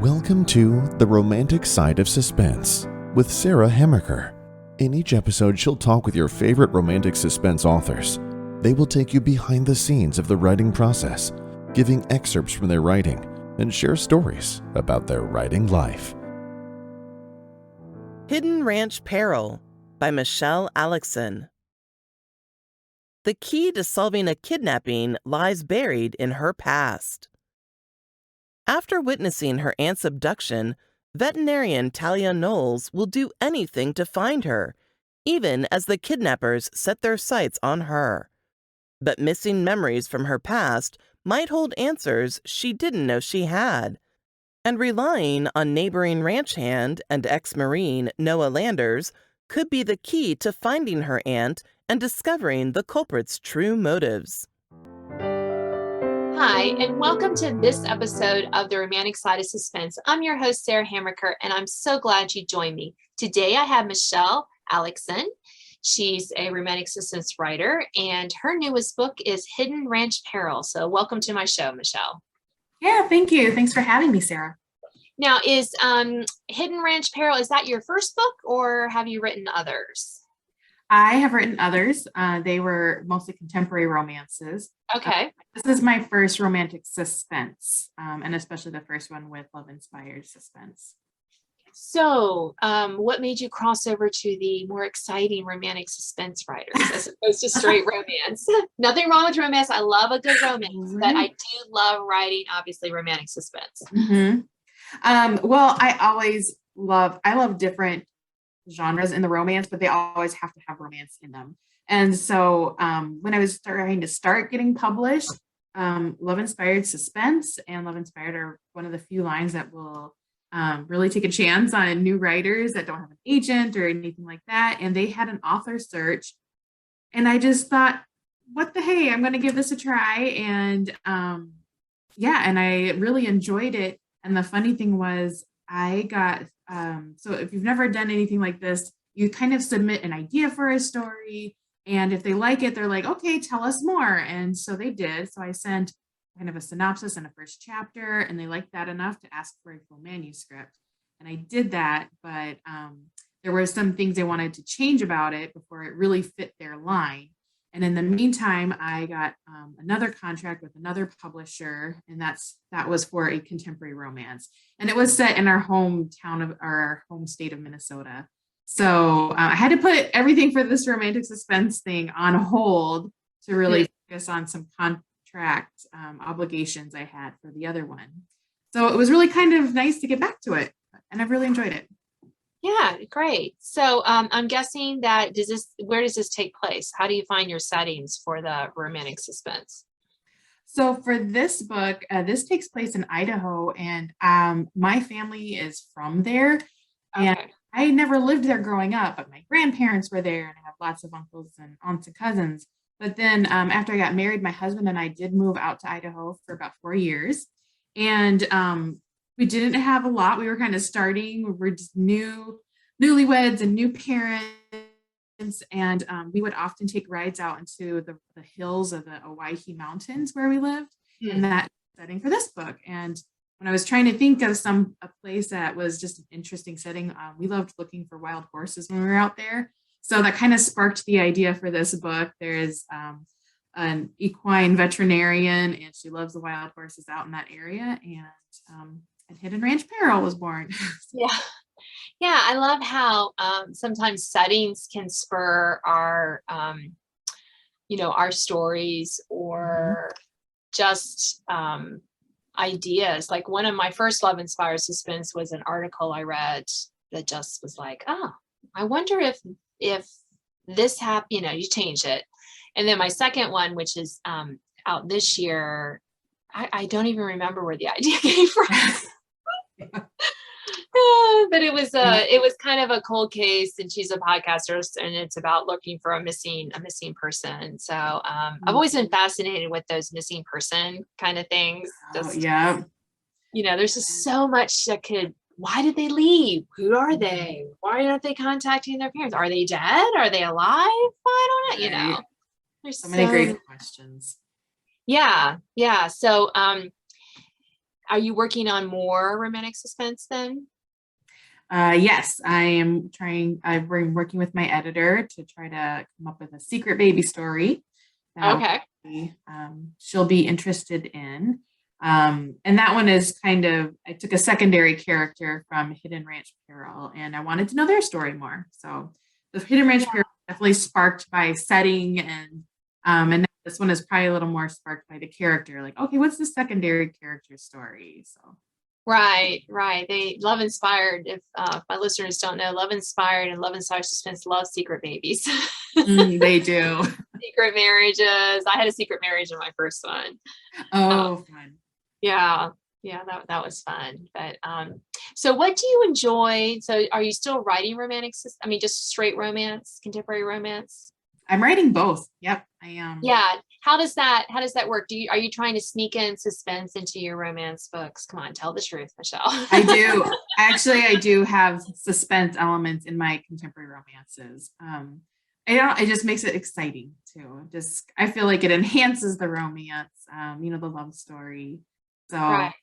Welcome to The Romantic Side of Suspense with Sarah Hemmerker. In each episode, she'll talk with your favorite romantic suspense authors. They will take you behind the scenes of the writing process, giving excerpts from their writing, and share stories about their writing life. Hidden Ranch Peril by Michelle Aleckson. The key to solving a kidnapping lies buried in her past. After witnessing her aunt's abduction, veterinarian Talia Knowles will do anything to find her, even as the kidnappers set their sights on her. But missing memories from her past might hold answers she didn't know she had. And relying on neighboring ranch hand and ex-Marine Noah Landers could be the key to finding her aunt and discovering the culprit's true motives. Hi, and welcome to this episode of The Romantic Side of Suspense. I'm your host, Sarah Hemmerker, and I'm so glad you joined me. Today, I have Michelle Aleckson. She's a romantic suspense writer, and her newest book is Hidden Ranch Peril. So welcome to my show, Michelle. Yeah, thank you. Thanks for having me, Sarah. Now, is Hidden Ranch Peril, is that your first book, or have you written others? I have written others. They were mostly contemporary romances. Okay. This is my first romantic suspense, and especially the first one with love-inspired suspense. So, what made you cross over to the more exciting romantic suspense writers as opposed to straight romance? Nothing wrong with romance. I love a good romance, but I do love writing, obviously, romantic suspense. Mm-hmm. Well, I love different genres in the romance, but they always have to have romance in them. And so when I was trying to start getting published, love-inspired suspense and love-inspired are one of the few lines that will really take a chance on new writers that don't have an agent or anything like that. And they had an author search. And I just thought, what the hey, I'm going to give this a try. And and I really enjoyed it. And the funny thing was I got, so if you've never done anything like this, you kind of submit an idea for a story. And if they like it, they're like, okay, tell us more. And so they did. So I sent kind of a synopsis and a first chapter, and they liked that enough to ask for a full manuscript. And I did that, but there were some things they wanted to change about it before it really fit their line. And in the meantime, I got another contract with another publisher, and that was for a contemporary romance. And it was set in our hometown of our home state of Minnesota. So I had to put everything for this romantic suspense thing on hold to really focus on some contract obligations I had for the other one. So it was really kind of nice to get back to it, and I've really enjoyed it. Yeah, great. So I'm guessing that where does this take place? How do you find your settings for the romantic suspense? So for this book, this takes place in Idaho, and my family is from there. And Okay. I never lived there growing up, but my grandparents were there, and I have lots of uncles and aunts and cousins. But then after I got married, my husband and I did move out to Idaho for about 4 years. And we didn't have a lot. We were kind of starting. We were just newlyweds and new parents. And we would often take rides out into the hills of the Owyhee Mountains where we lived. And that setting for this book. And when I was trying to think of a place that was just an interesting setting, we loved looking for wild horses when we were out there. So that kind of sparked the idea for this book. There is an equine veterinarian, and she loves the wild horses out in that area. And Hidden Ranch Peril was born. Yeah. Yeah, I love how sometimes settings can spur our, our stories or just ideas. Like one of my first love inspired suspense was an article I read that just was like, oh, I wonder if this happened, you change it. And then my second one, which is out this year, I don't even remember where the idea came from. But it was kind of a cold case, and she's a podcaster, and it's about looking for a missing person. So I've always been fascinated with those missing person kind of things. There's just so much that could. Why did they leave? Who are they? Why aren't they contacting their parents? Are they dead? Are they alive? I don't know. There's so many great questions. Yeah. So are you working on more romantic suspense then? Yes, I've been working with my editor to try to come up with a secret baby story that Okay. she'll be interested in. And that one is I took a secondary character from Hidden Ranch Peril and I wanted to know their story more. So the Hidden Ranch Peril definitely sparked by setting and this one is probably a little more sparked by the character. Like, okay, what's the secondary character story? So Right. They Love Inspired. If my listeners don't know, Love Inspired and Love Inspired Suspense love secret babies. they do. Secret marriages. I had a secret marriage in my first one. Oh, fun. Yeah. That was fun. But so what do you enjoy? So are you still writing just straight romance, contemporary romance? I'm writing both. Yep, I am. Yeah. How does that work? Are you trying to sneak in suspense into your romance books? Come on, tell the truth, Michelle. I do. Actually, I do have suspense elements in my contemporary romances. It just makes it exciting too. I feel like it enhances the romance, the love story. So Right.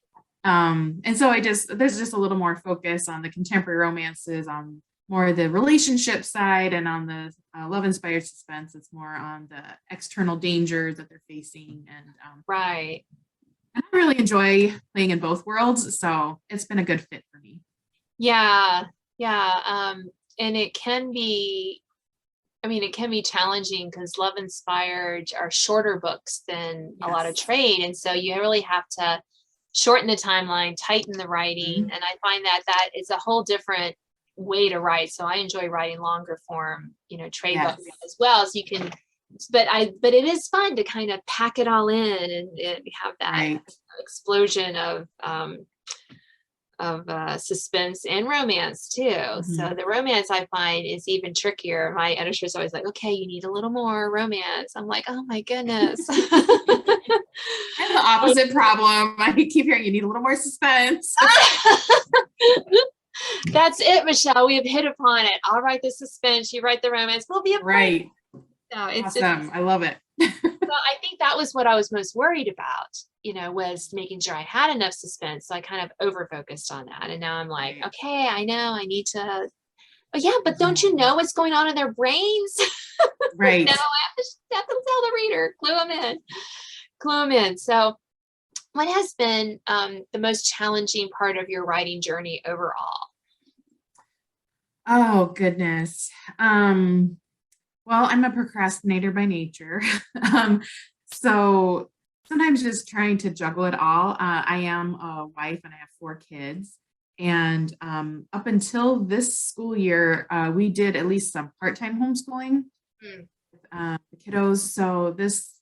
And so there's just a little more focus on the contemporary romances, on more the relationship side, and on the love inspired suspense, it's more on the external dangers that they're facing. And Right. I really enjoy playing in both worlds, so it's been a good fit for me. Yeah. And it can be challenging because Love Inspired are shorter books than a lot of Yes. trade. And so you really have to shorten the timeline, tighten the writing. Mhm. And I find that is a whole different way to write. So I enjoy writing longer form, trade Yes. books as well. So you can, but it is fun to kind of pack it all in and have that Right. explosion of suspense and romance too. So Mhm. the romance I find is even trickier. My editor's always like, okay, you need a little more romance. I'm like, oh my goodness. I have the opposite problem. I keep hearing you need a little more suspense. That's it, Michelle. We have hit upon it. I'll write the suspense, you write the romance. We'll be a Right. No, it's Awesome. I love it. well, I think that was what I was most worried about, was making sure I had enough suspense. So I kind of over focused on that. And now I'm like, Right. okay, I know I need to. Oh yeah, but don't you know what's going on in their brains? Right. No, I have to tell the reader, clue them in. So what has been the most challenging part of your writing journey overall? Oh goodness. Well, I'm a procrastinator by nature. So sometimes just trying to juggle it all. I am a wife and I have 4 kids. And up until this school year, we did at least some part-time homeschooling Hmm. with the kiddos. So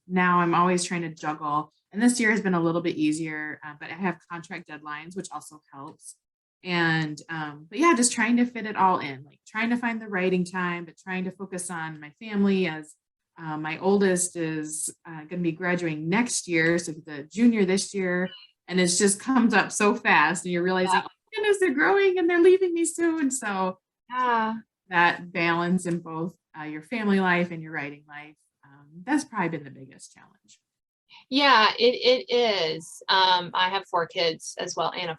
now I'm always trying to juggle. And this year has been a little bit easier, but I have contract deadlines, which also helps. And but yeah, just trying to fit it all in, like trying to find the writing time, but trying to focus on my family as my oldest is going to be graduating next year, so he's a junior this year, and it just comes up so fast, and you're realizing, oh my goodness, they're growing and they're leaving me soon. So Yeah. that balance in both your family life and your writing life, that's probably been the biggest challenge. Yeah, it is. I have 4 kids as well and a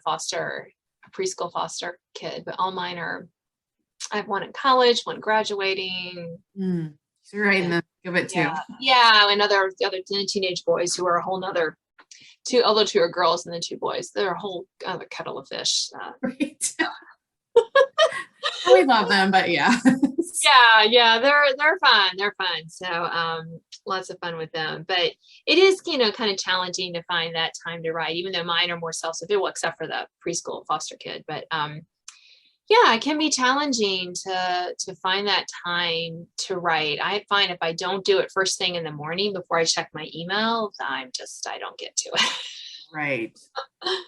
preschool foster kid, but all mine I have one in college, one graduating. So you're right in the thick of it too. Yeah, and the other teenage boys who are a whole nother although 2 are girls and then 2 boys. They're a whole other kettle of fish. Right. We love them, but yeah. Yeah, they're fun. They're fun. So lots of fun with them. But it is, kind of challenging to find that time to write, even though mine are more self-sufficient, well, except for the preschool foster kid. But yeah, it can be challenging to find that time to write. I find if I don't do it first thing in the morning before I check my email, I don't get to it. Right.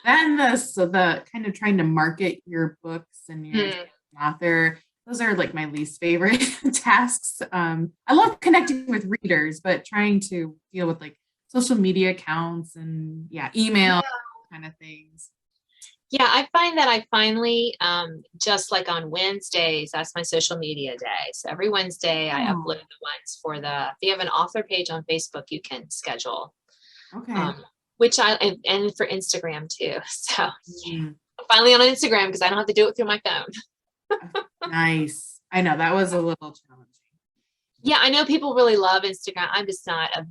Then the kind of trying to market your books and your author, those are like my least favorite tasks. I love connecting with readers, but trying to deal with like social media accounts and email kind of things. Yeah, I find that I finally, just like on Wednesdays, that's my social media day. So every Wednesday I upload the ones if you have an author page on Facebook, you can schedule. Okay. which and for Instagram too. So Mm, I'm finally on Instagram because I don't have to do it through my phone. nice. I know that was a little challenging. Yeah, I know people really love Instagram. I'm just not a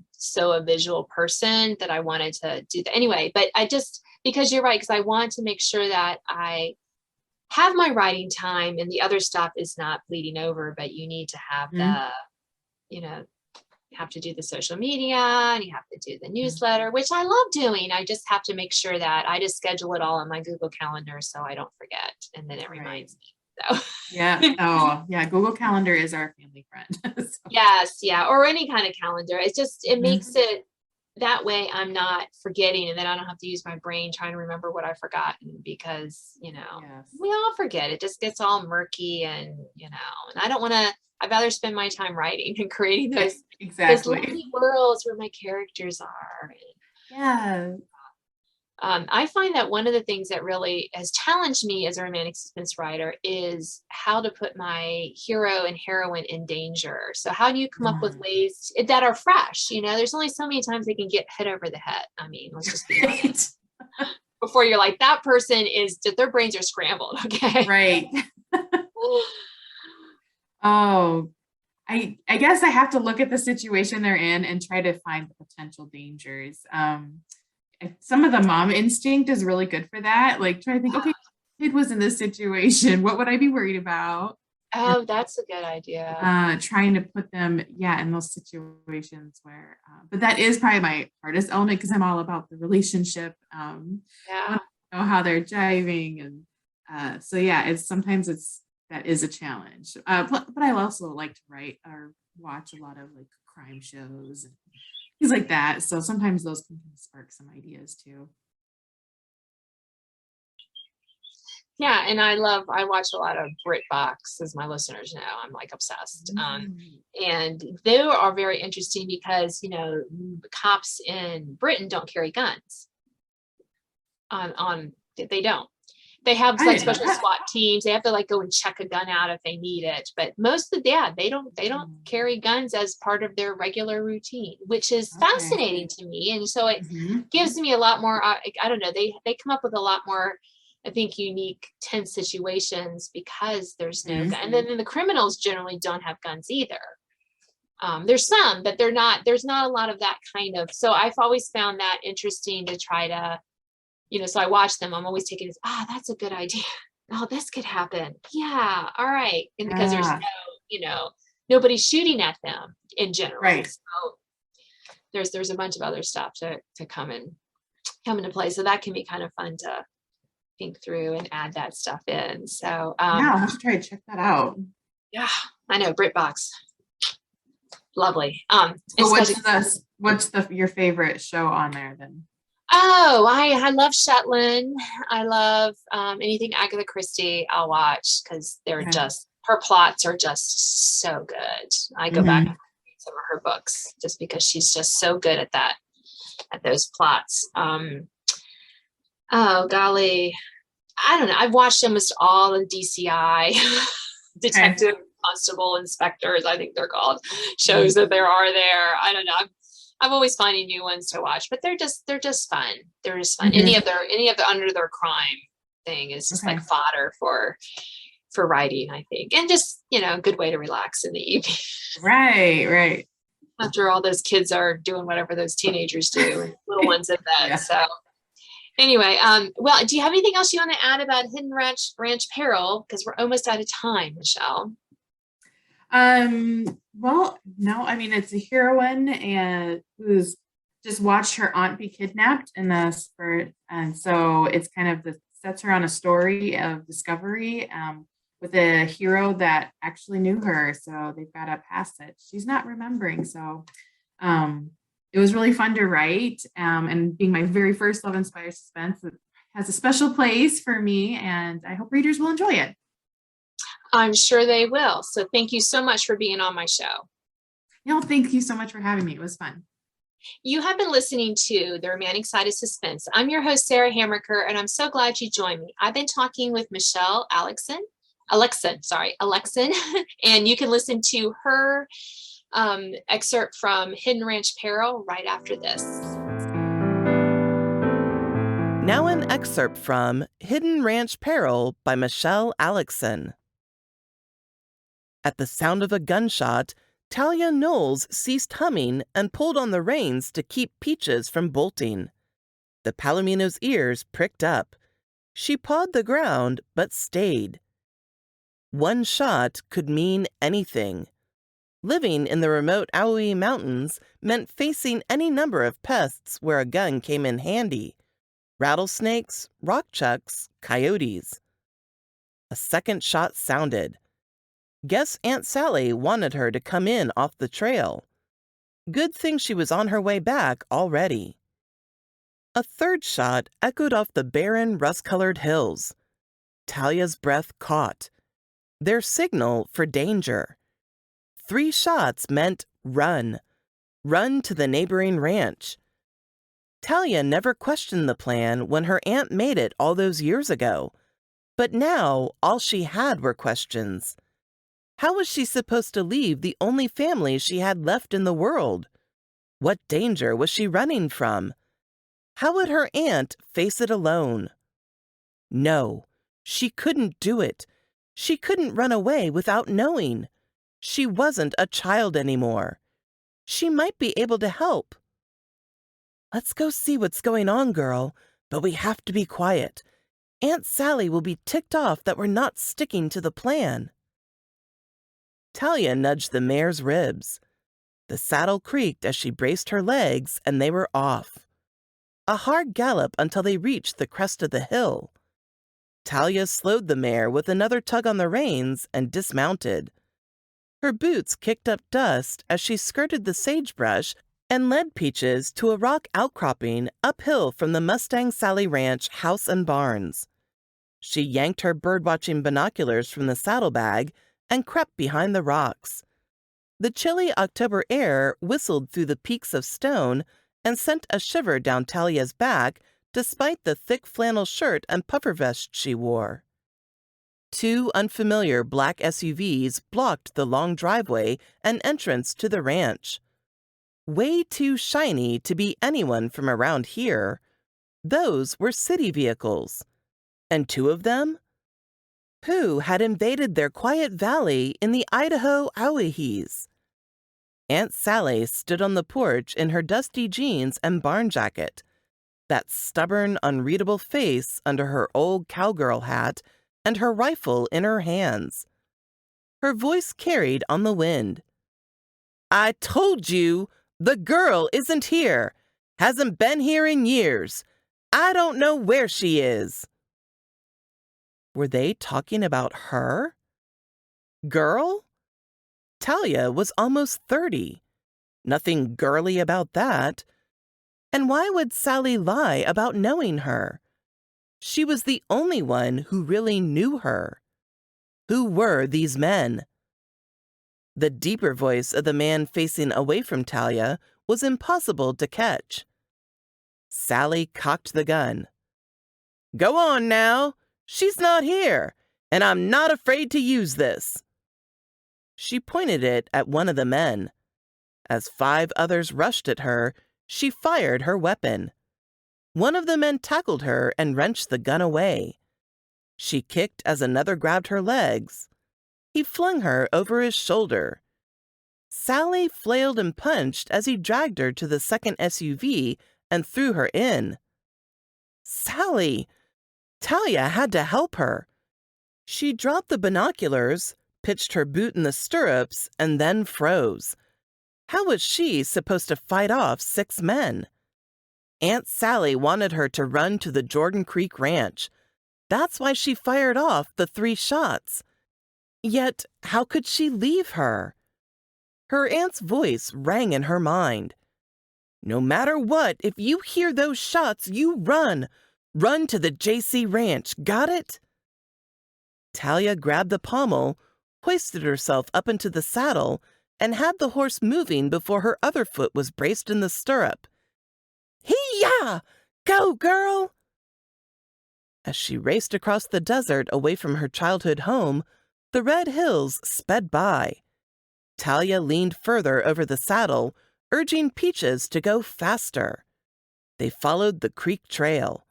visual person that I wanted to do that anyway. But because you're right, because I want to make sure that I have my writing time and the other stuff is not bleeding over, but you need to have you know, you have to do the social media and you have to do the newsletter, which I love doing. I just have to make sure that I just schedule it all on my Google Calendar so I don't forget. And then it reminds me. So Yeah. Oh, yeah. Google Calendar is our family friend. So, yes, yeah, or any kind of calendar. It mhm. makes it that way I'm not forgetting, and then I don't have to use my brain trying to remember what I've forgotten because, Yes. we all forget. It just gets all murky and, and I don't want to, I'd rather spend my time writing and creating those Exactly. lovely worlds where my characters are. Yeah. I find that one of the things that really has challenged me as a romantic suspense writer is how to put my hero and heroine in danger. So how do you come up with ways that are fresh? There's only so many times they can get hit over the head. I mean, let's just be honest. Before you're like, that person their brains are scrambled. Okay. Right. Oh, I guess I have to look at the situation they're in and try to find the potential dangers. Some of the mom instinct is really good for that. Like try to think, okay, kid was in this situation. What would I be worried about? Oh, that's a good idea. Trying to put them, in those situations where, but that is probably my hardest element because I'm all about the relationship. I Yeah. want to know how they're jiving, and so that is a challenge. But I also like to write or watch a lot of like crime shows and things like that. So sometimes those can spark some ideas too. Yeah, and I watch a lot of BritBox, as my listeners know. I'm like obsessed. And they are very interesting because, cops in Britain don't carry guns. They don't. They have like special SWAT teams. They have to like go and check a gun out if they need it. But most of they don't carry guns as part of their regular routine, which is fascinating to me. And so it gives me a lot more, I don't know, they come up with a lot more, I think, unique, tense situations because there's no gun. And then the criminals generally don't have guns either. There's some, but there's not a lot of that kind of, so I've always found that interesting to try to, so I watch them. I'm always taking this, that's a good idea. Oh, this could happen. Yeah. All right. And because there's no, nobody's shooting at them in general. Right. So there's a bunch of other stuff to come into play. So that can be kind of fun to think through and add that stuff in. So I'll have to try to check that out. Yeah, I know, BritBox. Lovely. So what's your favorite show on there then? Oh, I love Shetland. I love anything Agatha Christie I'll watch because her plots are just so good. I go back and read some of her books just because she's just so good at those plots. Oh golly, I don't know. I've watched almost all the DCI detective, constable, inspectors, I think they're called, shows that there are there. I don't know. I'm always finding new ones to watch, but they're just fun. They're just fun. Any of the under their crime thing is just like fodder for writing, I think. And just, a good way to relax in the evening. Right. After all those kids are doing whatever those teenagers do and little ones in bed. So anyway, well, do you have anything else you want to add about Hidden Ranch Peril? Because we're almost out of time, Michelle. Well, no, I mean, it's a heroine and who's just watched her aunt be kidnapped in the spurt. And so it's kind of sets her on a story of discovery, with a hero that actually knew her. So they've got a past that she's not remembering. So, it was really fun to write, and being my very first Love Inspired Suspense, it has a special place for me, and I hope readers will enjoy it. I'm sure they will. So thank you so much for being on my show. No, thank you so much for having me. It was fun. You have been listening to The Romantic Side of Suspense. I'm your host, Sarah Hammerker, and I'm so glad you joined me. I've been talking with Michelle Aleckson, and you can listen to her excerpt from Hidden Ranch Peril right after this. Now an excerpt from Hidden Ranch Peril by Michelle Aleckson. At the sound of a gunshot, Talia Knowles ceased humming and pulled on the reins to keep Peaches from bolting. The Palomino's ears pricked up. She pawed the ground, but stayed. One shot could mean anything. Living in the remote Aui Mountains meant facing any number of pests where a gun came in handy. Rattlesnakes, rockchucks, coyotes. A second shot sounded. Guess Aunt Sally wanted her to come in off the trail. Good thing she was on her way back already. A third shot echoed off the barren, rust-colored hills. Talia's breath caught. Their signal for danger. 3 shots meant run. Run to the neighboring ranch. Talia never questioned the plan when her aunt made it all those years ago. But now all she had were questions. How was she supposed to leave the only family she had left in the world? What danger was she running from? How would her aunt face it alone? No, she couldn't do it. She couldn't run away without knowing. She wasn't a child anymore. She might be able to help. Let's go see what's going on, girl, but we have to be quiet. Aunt Sally will be ticked off that we're not sticking to the plan. Talia nudged the mare's ribs. The saddle creaked as she braced her legs, and they were off. A hard gallop until they reached the crest of the hill. Talia slowed the mare with another tug on the reins and dismounted. Her boots kicked up dust as she skirted the sagebrush and led Peaches to a rock outcropping uphill from the Mustang Sally Ranch house and barns. She yanked her birdwatching binoculars from the saddlebag and crept behind the rocks. The chilly October air whistled through the peaks of stone and sent a shiver down Talia's back despite the thick flannel shirt and puffer vest she wore. 2 unfamiliar black SUVs blocked the long driveway and entrance to the ranch. Way too shiny to be anyone from around here. Those were city vehicles. And 2 of them? Who had invaded their quiet valley in the Idaho Owyhees? Aunt Sally stood on the porch in her dusty jeans and barn jacket, that stubborn, unreadable face under her old cowgirl hat and her rifle in her hands. Her voice carried on the wind. I told you, the girl isn't here. Hasn't been here in years. I don't know where she is. Were they talking about her? Girl? Talia was almost 30. Nothing girly about that. And why would Sally lie about knowing her? She was the only one who really knew her. Who were these men? The deeper voice of the man facing away from Talia was impossible to catch. Sally cocked the gun. Go on now. She's not here, and I'm not afraid to use this. She pointed it at one of the men. As 5 others rushed at her, she fired her weapon. One of the men tackled her and wrenched the gun away. She kicked as another grabbed her legs. He flung her over his shoulder. Sally flailed and punched as he dragged her to the second SUV and threw her in. Sally! Talia had to help her. She dropped the binoculars, pitched her boot in the stirrups, and then froze. How was she supposed to fight off 6 men? Aunt Sally wanted her to run to the Jordan Creek Ranch. That's why she fired off the 3 shots. Yet, how could she leave her? Her aunt's voice rang in her mind. No matter what, if you hear those shots, you run. Run to the JC Ranch, got it? Talia grabbed the pommel, hoisted herself up into the saddle, and had the horse moving before her other foot was braced in the stirrup. Hee-yah! Go, girl! As she raced across the desert away from her childhood home, the red hills sped by. Talia leaned further over the saddle, urging Peaches to go faster. They followed the creek trail.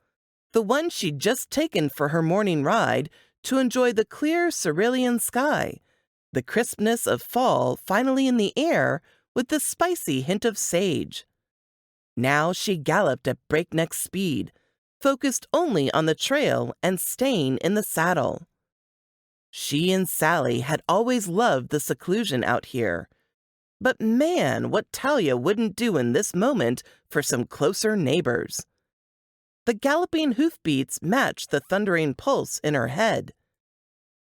the one she'd just taken for her morning ride to enjoy the clear cerulean sky, the crispness of fall finally in the air with the spicy hint of sage. Now she galloped at breakneck speed, focused only on the trail and staying in the saddle. She and Sally had always loved the seclusion out here. But man, what Talia wouldn't do in this moment for some closer neighbors. The galloping hoofbeats matched the thundering pulse in her head.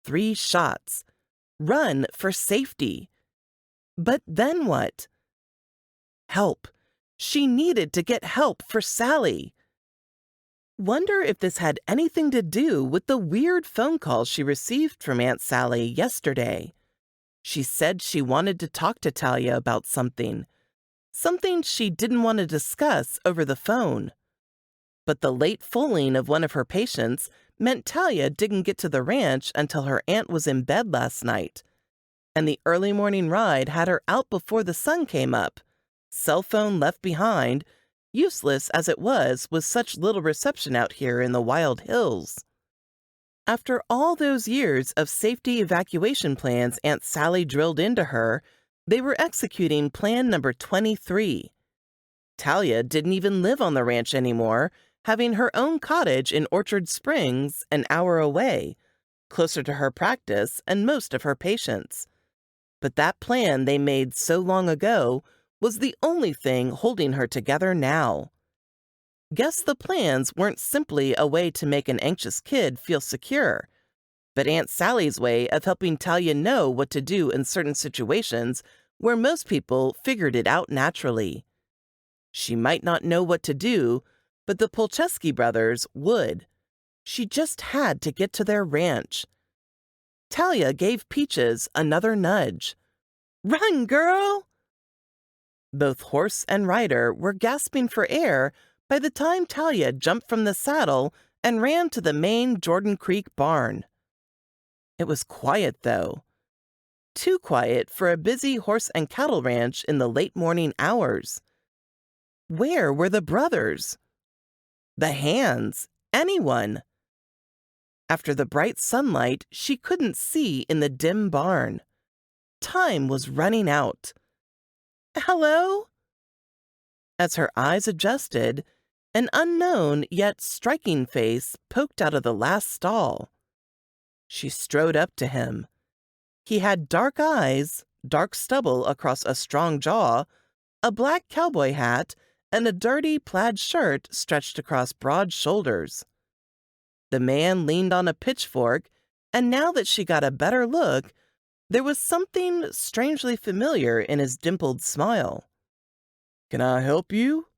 3 shots. Run for safety. But then what? Help. She needed to get help for Sally. Wonder if this had anything to do with the weird phone call she received from Aunt Sally yesterday. She said she wanted to talk to Talia about something she didn't want to discuss over the phone. But the late foaling of one of her patients meant Talia didn't get to the ranch until her aunt was in bed last night, and the early morning ride had her out before the sun came up, cell phone left behind, useless as it was with such little reception out here in the wild hills. After all those years of safety evacuation plans Aunt Sally drilled into her, they were executing plan number 23. Talia didn't even live on the ranch anymore, having her own cottage in Orchard Springs an hour away, closer to her practice and most of her patients. But that plan they made so long ago was the only thing holding her together now. Guess the plans weren't simply a way to make an anxious kid feel secure, but Aunt Sally's way of helping Talia know what to do in certain situations where most people figured it out naturally. She might not know what to do, but the Polcheski brothers would. She just had to get to their ranch. Talia gave Peaches another nudge. "Run, girl!" Both horse and rider were gasping for air by the time Talia jumped from the saddle and ran to the main Jordan Creek barn. It was quiet, though. Too quiet for a busy horse and cattle ranch in the late morning hours. Where were the brothers? The hands? Anyone? After the bright sunlight, she couldn't see in the dim barn. Time was running out. "Hello?" As her eyes adjusted, an unknown yet striking face poked out of the last stall. She strode up to him. He had dark eyes, dark stubble across a strong jaw, a black cowboy hat, and a dirty plaid shirt stretched across broad shoulders. The man leaned on a pitchfork, and now that she got a better look, there was something strangely familiar in his dimpled smile. "Can I help you?"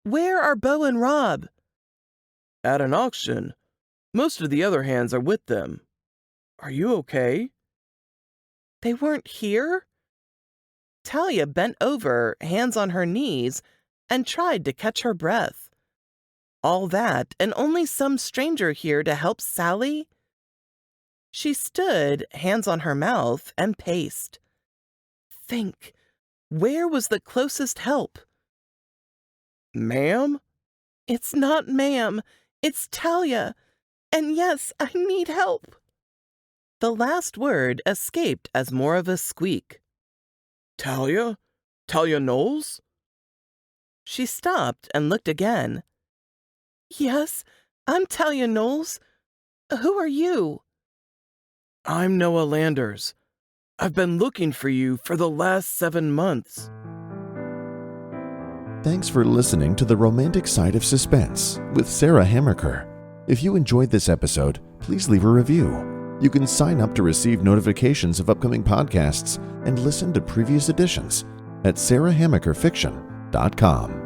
"Where are Bo and Rob?" "At an auction. Most of the other hands are with them. Are you okay?" "They weren't here?" Talia bent over, hands on her knees, and tried to catch her breath. All that, and only some stranger here to help Sally? She stood, hands on her mouth, and paced. Think, where was the closest help? "Ma'am?" "It's not ma'am, it's Talia. And yes, I need help." The last word escaped as more of a squeak. "Talia? Talia Knowles?" She stopped and looked again. "Yes, I'm Talia Knowles. Who are you?" "I'm Noah Landers. I've been looking for you for the last 7 months." Thanks for listening to The Romantic Side of Suspense with Sarah Hammerker. If you enjoyed this episode, please leave a review. You can sign up to receive notifications of upcoming podcasts and listen to previous editions at sarahhammerkerfiction.com.